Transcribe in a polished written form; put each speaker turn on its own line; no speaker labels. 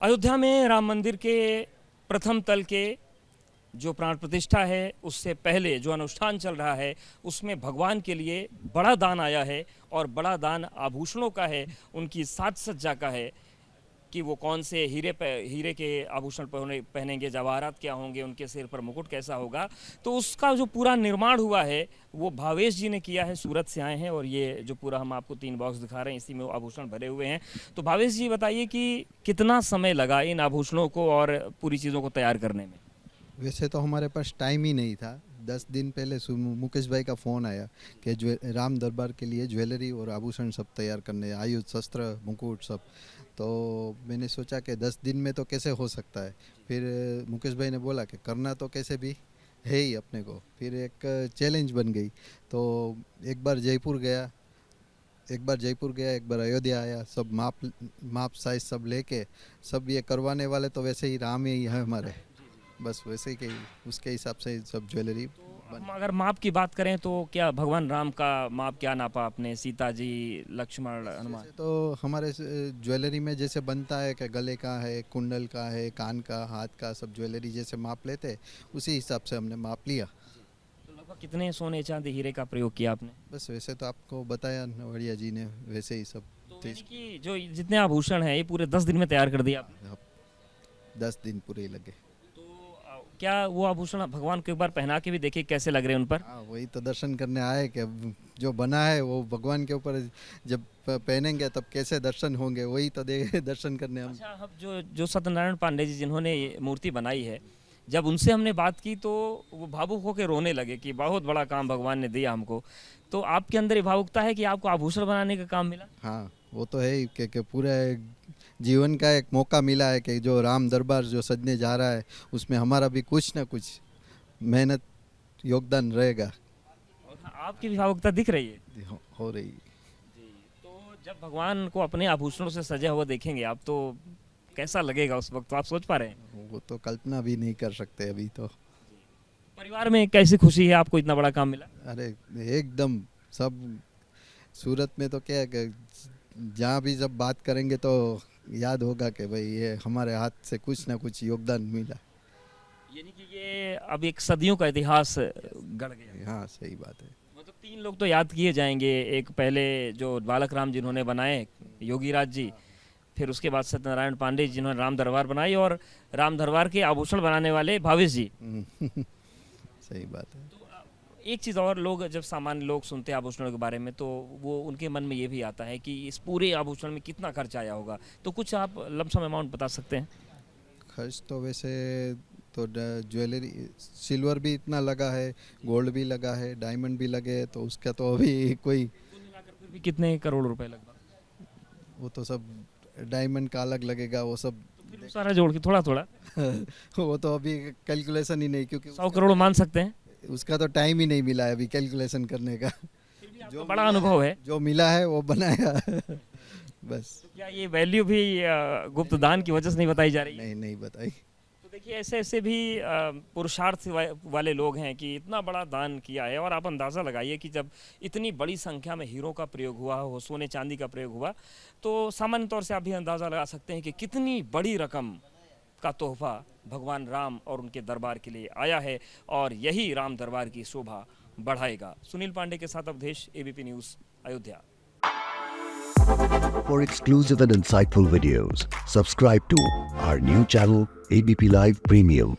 अयोध्या में राम मंदिर के प्रथम तल के जो प्राण प्रतिष्ठा है उससे पहले जो अनुष्ठान चल रहा है उसमें भगवान के लिए बड़ा दान आया है और बड़ा दान आभूषणों का है, उनकी साज सज्जा का है कि वो कौन से हीरे के आभूषण पहनेंगे, जवाहरात क्या होंगे, उनके सिर पर मुकुट कैसा होगा। तो उसका जो पूरा निर्माण हुआ है वो भावेश जी ने किया है, सूरत से आए हैं और ये जो पूरा हम आपको 3 बॉक्स दिखा रहे हैं इसी में वो आभूषण भरे हुए हैं। तो भावेश जी बताइए कि कितना समय लगा इन आभूषणों को और पूरी चीज़ों को तैयार करने में।
वैसे तो हमारे पास टाइम ही नहीं था। 10 दिन पहले मुकेश भाई का फ़ोन आया कि राम दरबार के लिए ज्वेलरी और आभूषण सब तैयार करने, आयुध शस्त्र मुकुट सब। तो मैंने सोचा कि 10 दिन में तो कैसे हो सकता है। फिर मुकेश भाई ने बोला कि करना तो कैसे भी है ही अपने को। फिर एक चैलेंज बन गई। तो एक बार जयपुर गया, एक बार अयोध्या आया, सब माप साइज सब लेके, सब ये करवाने वाले तो वैसे ही राम ही है हमारे, बस वैसे ही के उसके हिसाब से सब ज्वेलरी
हम अगर माप की बात करें तो क्या भगवान राम का माप क्या नापा आपने, सीता जी, लक्ष्मण, हनुमान?
तो हमारे ज्वेलरी में जैसे बनता है कि गले का है, कुंडल का है, कान का, हाथ का, सब ज्वेलरी जैसे माप लेते उसी हिसाब से हमने माप लिया।
तो लगभग कितने सोने चांदी हीरे का प्रयोग किया आपने?
बस वैसे तो आपको बताया नवड़िया जी ने, वैसे ही सब।
तो यानी कि जो जितने आभूषण हैं ये पूरे 10 दिन में तैयार कर दिया आपने?
10 दिन पूरे ही लगे।
तो क्या वो आभूषण भगवान को एक बार पहना के भी देखिए कैसे लग रहे हैं उन पर?
हाँ, वही तो दर्शन करने आए कि जो बना है वो भगवान के ऊपर जब पहनेंगे तब कैसे दर्शन होंगे, वही तो दर्शन करने हम।
अच्छा, अब जो सत्यनारायण पांडे जी जिन्होंने ये मूर्ति बनाई है, जब उनसे हमने बात की तो वो भावुक होकर रोने लगे कि बहुत बड़ा काम भगवान ने दिया हमको। तो आपके अंदर ये भावुकता है कि आपको आभूषण बनाने का काम मिला?
हाँ, वो तो है ही कि पूरे जीवन का एक मौका मिला है कि जो राम दरबार जो सजने जा रहा है उसमें हमारा भी कुछ ना कुछ मेहनत योगदान रहेगा।
और हाँ, आपकी भी भावुकता दिख रही है।
हो रही।
जी। तो जब भगवान को अपने आभूषणों से सजा हुआ देखेंगे आप तो कैसा लगेगा उस वक्त, तो आप सोच पा रहे हैं?
वो तो कल्पना भी नहीं कर सकते अभी तो।
परिवार में कैसी खुशी है आपको इतना बड़ा काम मिला?
अरे एकदम सब। सूरत में तो क्या है कि जहाँ भी जब बात करेंगे तो याद होगा कि भाई ये हमारे हाथ से कुछ ना कुछ योगदान मिला।
यानी कि ये अब एक सदियों का इतिहास गढ़ गया।
हाँ, सही बात है।
मतलब 3 लोग तो याद किए जाएंगे, एक पहले जो बालक राम जिन्होंने बनाए, योगीराज जी, फिर उसके बाद सत्यनारायण पांडे जी जिन्होंने राम दरबार बनाई और राम दरबार के आभूषण बनाने वाले भावेश जी।
सही बात है।
तो एक चीज़ और, लोग जब सामान्य लोग सुनते हैं आभूषणों के बारे में तो वो उनके मन में ये भी आता है कि इस पूरे आभूषण में कितना खर्च आया होगा। तो कुछ आप लमसम अमाउंट बता सकते हैं?
खर्च तो वैसे तो ज्वेलरी सिल्वर भी इतना लगा है, गोल्ड भी लगा है, डायमंड भी लगे हैं, तो उसका तो अभी कोई।
कुल मिलाकर फिर भी कितने करोड़ रुपए लगभग?
वो तो सब डायमंड का अलग लगेगा वो सब।
तो फिर सारा जोड़ के थोड़ा थोड़ा
वो तो अभी कैलकुलेशन ही नहीं, क्योंकि
100 करोड़ मान सकते हैं।
उसका तो टाइम ही नहीं मिला है अभी कैलकुलेशन करने का।
फिर भी आपको बड़ा अनुभव है।
जो मिला है वो बनाया। बस।
तो क्या ये वैल्यू भी गुप्त दान की वजह से नहीं बताई जा रही है?
नहीं बताई।
तो देखिए ऐसे ऐसे भी पुरुषार्थ वाले लोग हैं कि इतना बड़ा दान किया है। और आप अंदाज़ा लगाइए कि जब इतनी बड़ी संख्या में हीरों का प्रयोग हुआ हो, सोने चांदी का प्रयोग हुआ, तो सामान्य तौर से आप भी अंदाज़ा लगा सकते हैं कि कितनी बड़ी रकम का तोहफा भगवान राम और उनके दरबार के लिए आया है और यही राम दरबार की शोभा बढ़ाएगा। सुनील पांडे के साथ Awadhesh, ABP news, Ayodhya.
For exclusive and insightful videos, subscribe to our new channel ABP Live Premium.